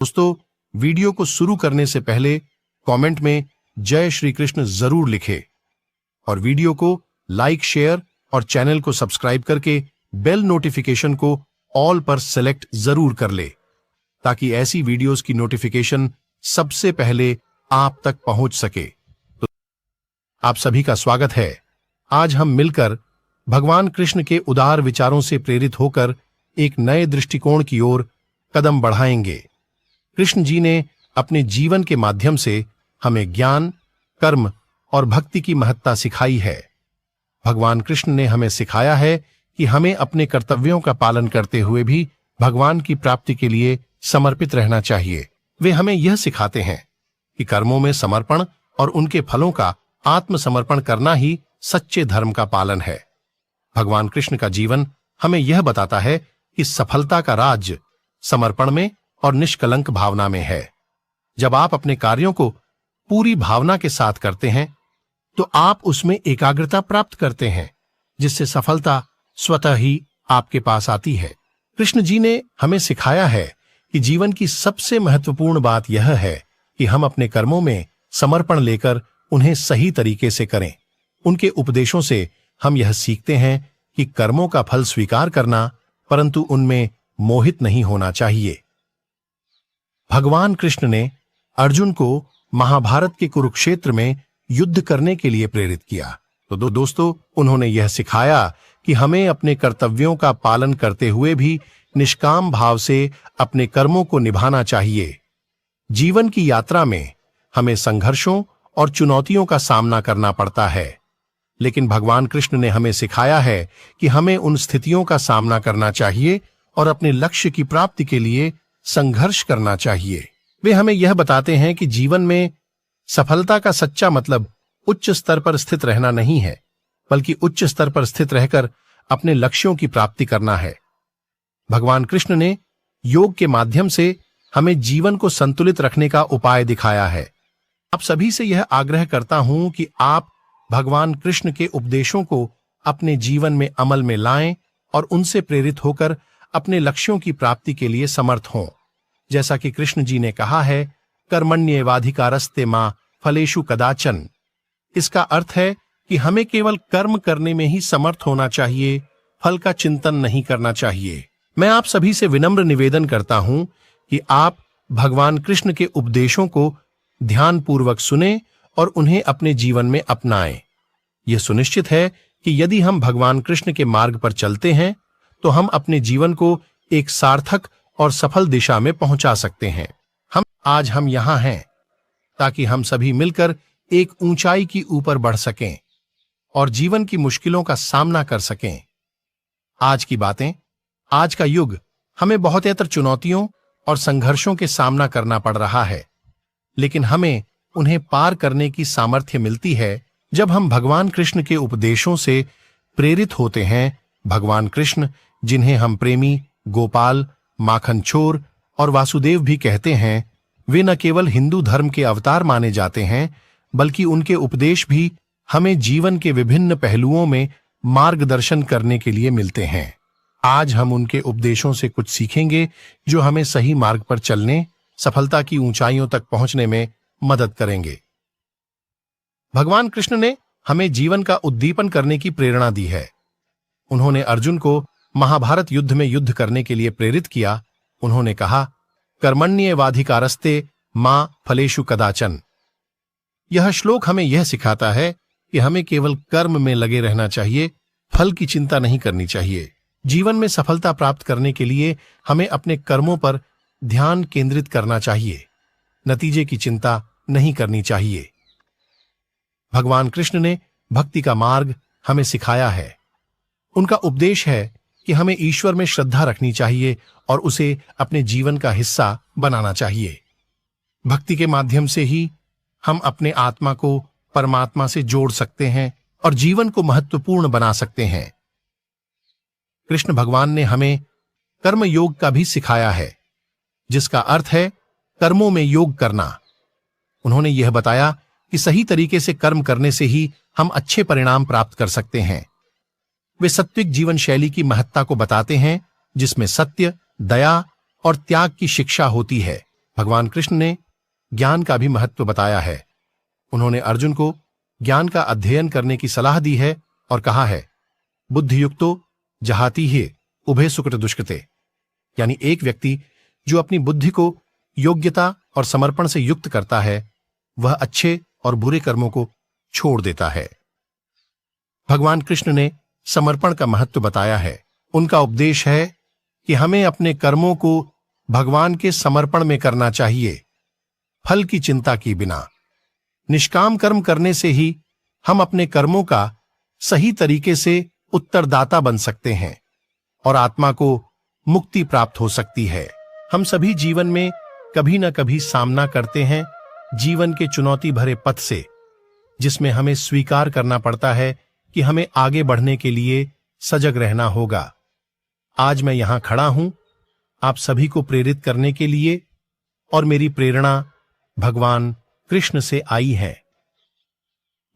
दोस्तों, वीडियो को शुरू करने से पहले कमेंट में जय श्री कृष्ण जरूर लिखें और वीडियो को लाइक, शेयर और चैनल को सब्सक्राइब करके बेल नोटिफिकेशन को ऑल पर सेलेक्ट जरूर कर ले, ताकि ऐसी वीडियोस की नोटिफिकेशन सबसे पहले आप तक पहुंच सके। तो आप सभी का स्वागत है। आज हम मिलकर भगवान कृष्ण के उदार विचारों से प्रेरित होकर एक नए दृष्टिकोण की ओर कदम बढ़ाएंगे। कृष्ण जी ने अपने जीवन के माध्यम से हमें ज्ञान, कर्म और भक्ति की महत्ता सिखाई है। भगवान कृष्ण ने हमें सिखाया है कि हमें अपने कर्तव्यों का पालन करते हुए भी भगवान की प्राप्ति के लिए समर्पित रहना चाहिए। वे हमें यह सिखाते हैं कि कर्मों में समर्पण और उनके फलों का आत्मसमर्पण करना ही सच्चे धर्म का पालन है। भगवान कृष्ण का जीवन हमें यह बताता है कि सफलता का राज समर्पण में और निष्कलंक भावना में है। जब आप अपने कार्यों को पूरी भावना के साथ करते हैं तो आप उसमें एकाग्रता प्राप्त करते हैं, जिससे सफलता स्वतः ही आपके पास आती है। कृष्ण जी ने हमें सिखाया है कि जीवन की सबसे महत्वपूर्ण बात यह है कि हम अपने कर्मों में समर्पण लेकर उन्हें सही तरीके से करें। उनके उपदेशों से हम यह सीखते हैं कि कर्मों का फल स्वीकार करना, परंतु उनमें मोहित नहीं होना चाहिए। भगवान कृष्ण ने अर्जुन को महाभारत के कुरुक्षेत्र में युद्ध करने के लिए प्रेरित किया। तो दोस्तों, उन्होंने यह सिखाया कि हमें अपने कर्तव्यों का पालन करते हुए भी निष्काम भाव से अपने कर्मों को निभाना चाहिए। जीवन की यात्रा में हमें संघर्षों और चुनौतियों का सामना करना पड़ता है, लेकिन भगवान कृष्ण ने हमें सिखाया है कि हमें उन स्थितियों का सामना करना चाहिए और अपने लक्ष्य की प्राप्ति के लिए संघर्ष करना चाहिए। वे हमें यह बताते हैं कि जीवन में सफलता का सच्चा मतलब उच्च स्तर पर स्थित रहना नहीं है, बल्कि उच्च स्तर पर स्थित रहकर अपने लक्ष्यों की प्राप्ति करना है। भगवान कृष्ण ने योग के माध्यम से हमें जीवन को संतुलित रखने का उपाय दिखाया है। आप सभी से यह आग्रह करता हूं कि आप भगवान कृष्ण के उपदेशों को अपने जीवन में अमल में लाएं और उनसे प्रेरित होकर अपने लक्ष्यों की प्राप्ति के लिए समर्थ हों। जैसा कि कृष्ण जी ने कहा है, कर्मण्येवाधिकारस्ते मां फलेषु कदाचन। इसका अर्थ है कि हमें केवल कर्म करने में ही समर्थ होना चाहिए, फल का चिंतन नहीं करना चाहिए। मैं आप सभी से विनम्र निवेदन करता हूं कि आप भगवान कृष्ण के उपदेशों को ध्यानपूर्वक सुने और उन्हें अपने जीवन में अपनाएं। यह सुनिश्चित है कि यदि हम भगवान कृष्ण के मार्ग पर चलते हैं तो हम अपने जीवन को एक सार्थक और सफल दिशा में पहुंचा सकते हैं। आज हम यहां हैं ताकि हम सभी मिलकर एक ऊंचाई की ऊपर बढ़ सकें और जीवन की मुश्किलों का सामना कर सकें। आज की बातें, आज का युग हमें बहुतेतर चुनौतियों और संघर्षों के सामना करना पड़ रहा है, लेकिन हमें उन्हें पार करने की सामर्थ्य मिलती है जब हम भगवान कृष्ण के उपदेशों से प्रेरित होते हैं। भगवान कृष्ण, जिन्हें हम प्रेमी, गोपाल, माखन चोर और वासुदेव भी कहते हैं, वे न केवल हिंदू धर्म के अवतार माने जाते हैं, बल्कि उनके उपदेश भी हमें जीवन के विभिन्न पहलुओं में मार्गदर्शन करने के लिए मिलते हैं। आज हम उनके उपदेशों से कुछ सीखेंगे जो हमें सही मार्ग पर चलने, सफलता की ऊंचाइयों तक पहुंचने में मदद करेंगे। भगवान कृष्ण ने हमें जीवन का उद्दीपन करने की प्रेरणा दी है। उन्होंने अर्जुन को महाभारत युद्ध में युद्ध करने के लिए प्रेरित किया। उन्होंने कहा, कर्मण्येवाधिकारस्ते मां फलेषु कदाचन। यह श्लोक हमें यह सिखाता है कि हमें केवल कर्म में लगे रहना चाहिए, फल की चिंता नहीं करनी चाहिए। जीवन में सफलता प्राप्त करने के लिए हमें अपने कर्मों पर ध्यान केंद्रित करना चाहिए, नतीजे की चिंता नहीं करनी चाहिए। भगवान कृष्ण ने भक्ति का मार्ग हमें सिखाया है। उनका उपदेश है कि हमें ईश्वर में श्रद्धा रखनी चाहिए और उसे अपने जीवन का हिस्सा बनाना चाहिए। भक्ति के माध्यम से ही हम अपने आत्मा को परमात्मा से जोड़ सकते हैं और जीवन को महत्वपूर्ण बना सकते हैं। कृष्ण भगवान ने हमें कर्म योग का भी सिखाया है, जिसका अर्थ है कर्मों में योग करना। उन्होंने यह बताया कि सही तरीके से कर्म करने से ही हम अच्छे परिणाम प्राप्त कर सकते हैं। वे सात्विक जीवन शैली की महत्ता को बताते हैं, जिसमें सत्य, दया और त्याग की शिक्षा होती है। भगवान कृष्ण ने ज्ञान का भी महत्व बताया है। उन्होंने अर्जुन को ज्ञान का अध्ययन करने की सलाह दी है और कहा है, बुद्धियुक्तो जहाति ही उभय सुकृत दुष्कृते, यानी एक व्यक्ति जो अपनी बुद्धि को योग्यता और समर्पण से युक्त करता है वह अच्छे और बुरे कर्मों को छोड़ देता है। भगवान कृष्ण ने समर्पण का महत्व बताया है। उनका उपदेश है कि हमें अपने कर्मों को भगवान के समर्पण में करना चाहिए, फल की चिंता की बिना। निष्काम कर्म करने से ही हम अपने कर्मों का सही तरीके से उत्तरदाता बन सकते हैं और आत्मा को मुक्ति प्राप्त हो सकती है। हम सभी जीवन में कभी न कभी सामना करते हैं जीवन के चुनौती भरे पथ से, जिसमें हमें स्वीकार करना पड़ता है कि हमें आगे बढ़ने के लिए सजग रहना होगा। आज मैं यहां खड़ा हूं आप सभी को प्रेरित करने के लिए, और मेरी प्रेरणा भगवान कृष्ण से आई है।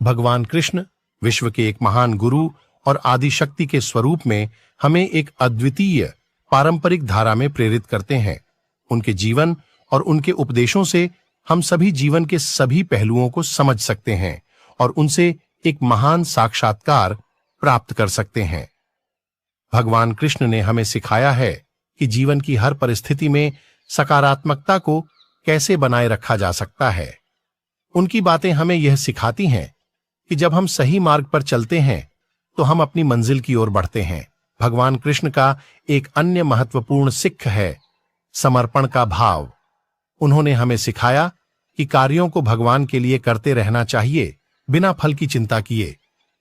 भगवान कृष्ण विश्व के एक महान गुरु और आदिशक्ति के स्वरूप में हमें एक अद्वितीय पारंपरिक धारा में प्रेरित करते हैं। उनके जीवन और उनके उपदेशों से हम सभी जीवन के सभी पहलुओं को समझ सकते हैं और उनसे एक महान साक्षात्कार प्राप्त कर सकते हैं। भगवान कृष्ण ने हमें सिखाया है कि जीवन की हर परिस्थिति में सकारात्मकता को कैसे बनाए रखा जा सकता है। उनकी बातें हमें यह सिखाती हैं कि जब हम सही मार्ग पर चलते हैं तो हम अपनी मंजिल की ओर बढ़ते हैं। भगवान कृष्ण का एक अन्य महत्वपूर्ण सिक्ख है समर्पण का भाव। उन्होंने हमें सिखाया कि कार्यों को भगवान के लिए करते रहना चाहिए, बिना फल की चिंता किए।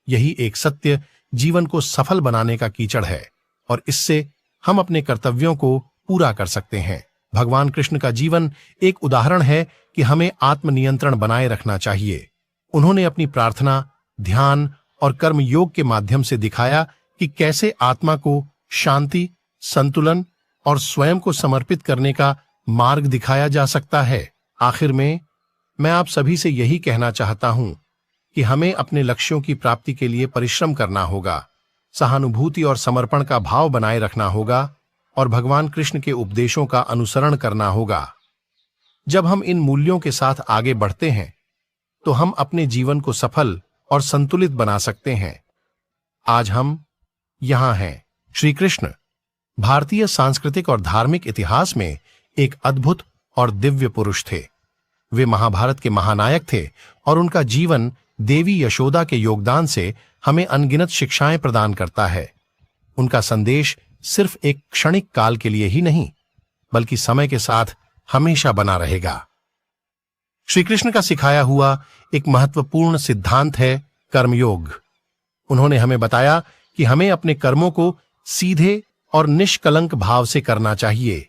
यही एक सत्य जीवन को सफल बनाने का कीचड़ है और इससे हम अपने कर्तव्यों को पूरा कर सकते हैं। भगवान कृष्ण का जीवन एक उदाहरण है कि हमें आत्मनियंत्रण बनाए रखना चाहिए। उन्होंने अपनी प्रार्थना, ध्यान और कर्म योग के माध्यम से दिखाया कि कैसे आत्मा को शांति, संतुलन और स्वयं को समर्पित करने का मार्ग दिखाया जा सकता है। आखिर में मैं आप सभी से यही कहना चाहता हूं कि हमें अपने लक्ष्यों की प्राप्ति के लिए परिश्रम करना होगा, सहानुभूति और समर्पण का भाव बनाए रखना होगा और भगवान कृष्ण के उपदेशों का अनुसरण करना होगा। जब हम इन मूल्यों के साथ आगे बढ़ते हैं तो हम अपने जीवन को सफल और संतुलित बना सकते हैं। आज हम यहां हैं। श्री कृष्ण भारतीय सांस्कृतिक और धार्मिक इतिहास में एक अद्भुत और दिव्य पुरुष थे। वे महाभारत के महानायक थे और उनका जीवन देवी यशोदा के योगदान से हमें अनगिनत शिक्षाएं प्रदान करता है। उनका संदेश सिर्फ एक क्षणिक काल के लिए ही नहीं, बल्कि समय के साथ हमेशा बना रहेगा। श्री कृष्ण का सिखाया हुआ एक महत्वपूर्ण सिद्धांत है कर्मयोग। उन्होंने हमें बताया कि हमें अपने कर्मों को सीधे और निष्कलंक भाव से करना चाहिए।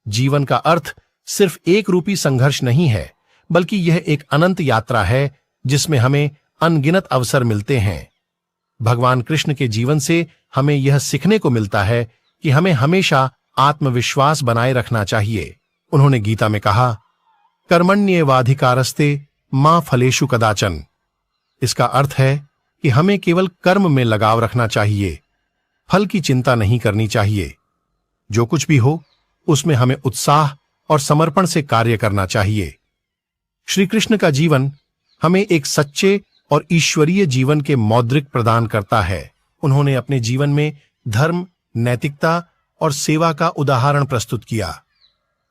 जीवन का अर्थ सिर्फ एक रूपी संघर्ष नहीं है, बल्कि यह एक अनंत यात्रा है जिसमें हमें अनगिनत अवसर मिलते हैं। भगवान कृष्ण के जीवन से हमें यह सीखने को मिलता है कि हमें हमेशा आत्मविश्वास बनाए रखना चाहिए। उन्होंने गीता में कहा, कर्मण्येवाधिकारस्ते मां फलेषु कदाचन। इसका अर्थ है कि हमें केवल कर्म में लगाव रखना चाहिए, फल की चिंता नहीं करनी चाहिए। जो कुछ भी हो उसमें हमें उत्साह और समर्पण से कार्य करना चाहिए। श्री कृष्ण का जीवन हमें एक सच्चे और ईश्वरीय जीवन के मौद्रिक प्रदान करता है। उन्होंने अपने जीवन में धर्म, नैतिकता और सेवा का उदाहरण प्रस्तुत किया।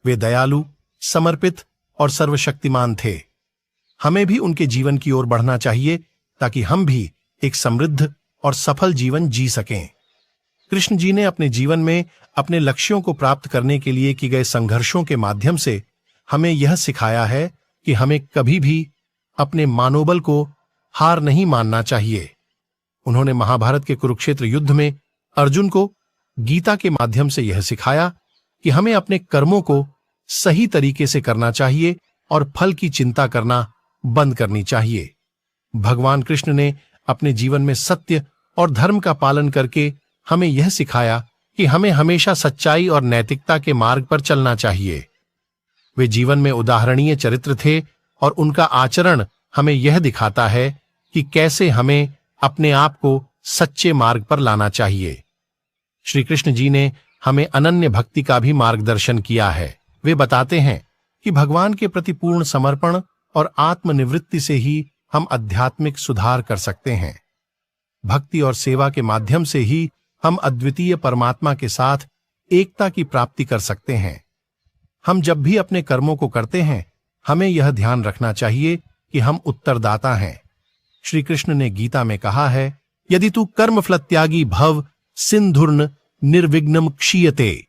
वे दयालु, समर्पित और सर्वशक्तिमान थे। हमें भी उनके जीवन की ओर बढ़ना चाहिए ताकि हम भी एक समृद्ध और सफल जीवन जी सकें। कृष्ण जी ने अपने जीवन में अपने लक्ष्यों को प्राप्त करने के लिए की गए संघर्षों के माध्यम से हमें यह सिखाया है कि हमें कभी भी अपने मनोबल को हार नहीं मानना चाहिए। उन्होंने महाभारत के कुरुक्षेत्र युद्ध में अर्जुन को गीता के माध्यम से यह सिखाया कि हमें अपने कर्मों को सही तरीके से करना चाहिए और फल की चिंता करना बंद करनी चाहिए। भगवान कृष्ण ने अपने जीवन में सत्य और धर्म का पालन करके हमें यह सिखाया कि हमें हमेशा सच्चाई और नैतिकता के मार्ग पर चलना चाहिए। वे जीवन में उदाहरणीय चरित्र थे और उनका आचरण हमें यह दिखाता है कि कैसे हमें अपने आप को सच्चे मार्ग पर लाना चाहिए। श्री कृष्ण जी ने हमें अनन्य भक्ति का भी मार्गदर्शन किया है। वे बताते हैं कि भगवान के प्रति पूर्ण समर्पण और आत्मनिवृत्ति से ही हम आध्यात्मिक सुधार कर सकते हैं। भक्ति और सेवा के माध्यम से ही हम अद्वितीय परमात्मा के साथ एकता की प्राप्ति कर सकते हैं। हम जब भी अपने कर्मों को करते हैं, हमें यह ध्यान रखना चाहिए कि हम उत्तरदाता हैं। श्री कृष्ण ने गीता में कहा है, यदि तू कर्मफल त्यागी भव सिंधुर्न निर्विघ्नम क्षीयते।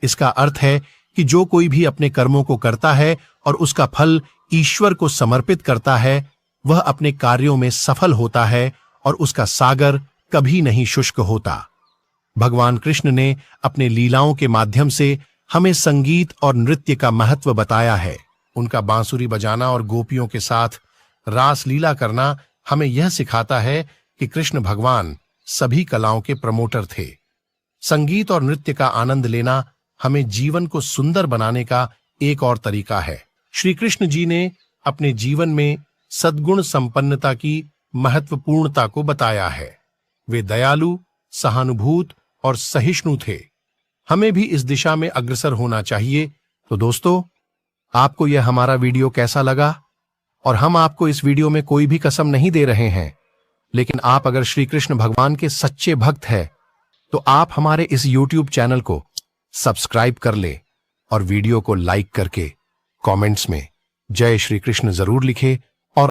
इसका अर्थ है कि जो कोई भी अपने कर्मों को करता है और उसका फल ईश्वर को समर्पित करता है, वह अपने कार्यों में सफल होता है और उसका सागर कभी नहीं शुष्क होता। भगवान कृष्ण ने अपने लीलाओं के माध्यम से हमें संगीत और नृत्य का महत्व बताया है। उनका बांसुरी बजाना और गोपियों के साथ रास लीला करना हमें यह सिखाता है कि कृष्ण भगवान सभी कलाओं के प्रमोटर थे। संगीत और नृत्य का आनंद लेना हमें जीवन को सुंदर बनाने का एक और तरीका है। श्री कृष्ण जी ने अपने जीवन में सद्गुण संपन्नता की महत्वपूर्णता को बताया है। वे दयालु, सहानुभूत और सहिष्णु थे। हमें भी इस दिशा में अग्रसर होना चाहिए। तो दोस्तों, आपको यह हमारा वीडियो कैसा लगा? और हम आपको इस वीडियो में कोई भी कसम नहीं दे रहे हैं, लेकिन आप अगर श्री कृष्ण भगवान के सच्चे भक्त हैं, तो आप हमारे इस YouTube चैनल को सब्सक्राइब कर ले और वीडियो को लाइक करके कमेंट्स में जय श्री कृष्ण जरूर लिखें